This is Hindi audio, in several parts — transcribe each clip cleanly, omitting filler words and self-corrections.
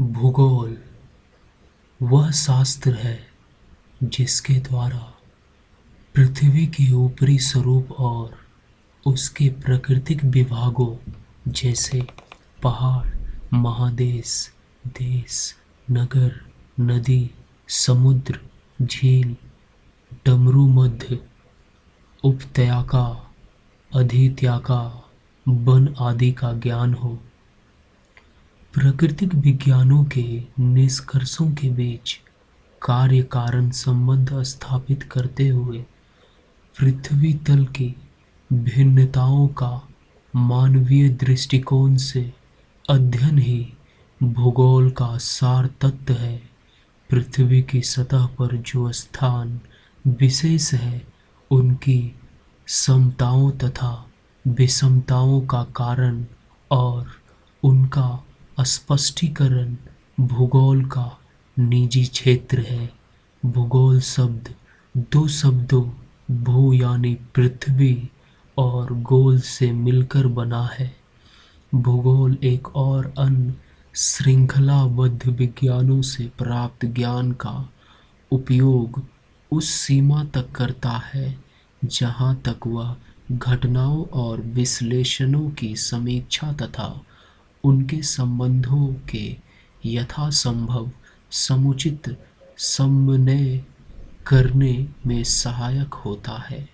भूगोल वह शास्त्र है जिसके द्वारा पृथ्वी के ऊपरी स्वरूप और उसके प्राकृतिक विभागों जैसे पहाड़, महादेश, देश, नगर, नदी, समुद्र, झील, डमरू, उपत्यका, अधित्यका, वन आदि का ज्ञान हो। प्राकृतिक विज्ञानों के निष्कर्षों के बीच कार्य कारण संबंध स्थापित करते हुए पृथ्वी तल की भिन्नताओं का मानवीय दृष्टिकोण से अध्ययन ही भूगोल का सार तत्व है। पृथ्वी की सतह पर जो स्थान विशेष है, उनकी समताओं तथा विषमताओं का कारण और उनका स्पष्टीकरण भूगोल का निजी क्षेत्र है। भूगोल शब्द दो शब्दों भू यानी पृथ्वी और गोल से मिलकर बना है। भूगोल एक और अन्य श्रृंखलाबद्ध विज्ञानों से प्राप्त ज्ञान का उपयोग उस सीमा तक करता है जहाँ तक वह घटनाओं और विश्लेषणों की समीक्षा तथा उनके संबंधों के यथासंभव समुचित समन्वय करने में सहायक होता है।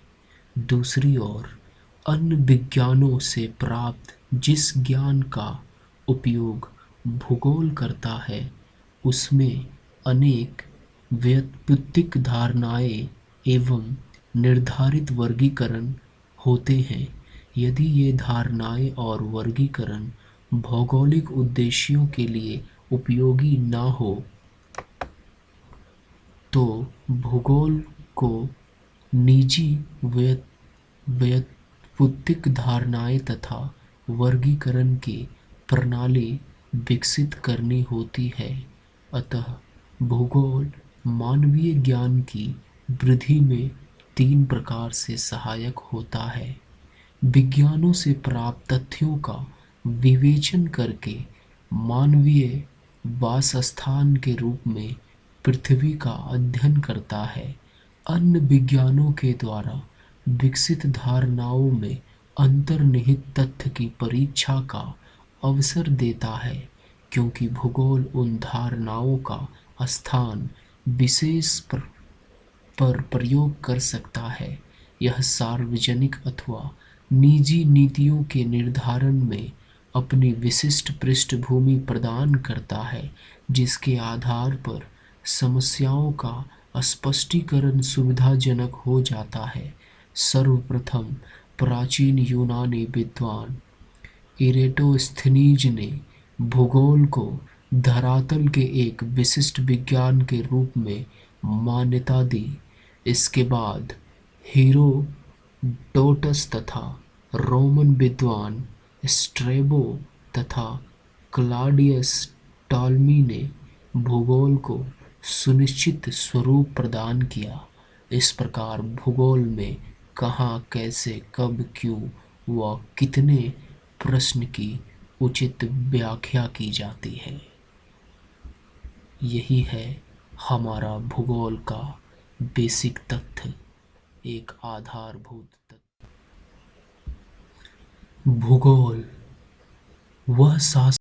दूसरी ओर अन्य विज्ञानों से प्राप्त जिस ज्ञान का उपयोग भूगोल करता है, उसमें अनेक व्युत्पत्तिक धारणाएं एवं निर्धारित वर्गीकरण होते हैं। यदि ये धारणाएं और वर्गीकरण भौगोलिक उद्देश्यों के लिए उपयोगी न हो, तो भूगोल को निजी व्युत्पत्तिक धारणाएं तथा वर्गीकरण की प्रणाली विकसित करनी होती है। अतः भूगोल मानवीय ज्ञान की वृद्धि में तीन प्रकार से सहायक होता है। विज्ञानों से प्राप्त तथ्यों का विवेचन करके मानवीय वासस्थान के रूप में पृथ्वी का अध्ययन करता है। अन्य विज्ञानों के द्वारा विकसित धारणाओं में अंतर्निहित तथ्य की परीक्षा का अवसर देता है, क्योंकि भूगोल उन धारणाओं का स्थान विशेष पर प्रयोग कर सकता है। यह सार्वजनिक अथवा निजी नीतियों के निर्धारण में अपनी विशिष्ट पृष्ठभूमि प्रदान करता है, जिसके आधार पर समस्याओं का स्पष्टीकरण सुविधाजनक हो जाता है। सर्वप्रथम प्राचीन यूनानी विद्वान इरेटोस्थनीज ने भूगोल को धरातल के एक विशिष्ट विज्ञान के रूप में मान्यता दी। इसके बाद हीरोडोटस तथा रोमन विद्वान स्ट्रैबो तथा क्लॉडियस टॉलमी ने भूगोल को सुनिश्चित स्वरूप प्रदान किया। इस प्रकार भूगोल में कहाँ, कैसे, कब, क्यों व कितने प्रश्न की उचित व्याख्या की जाती है। यही है हमारा भूगोल का बेसिक तथ्य, एक आधारभूत तथ्य। भूगोल वह शास्त्र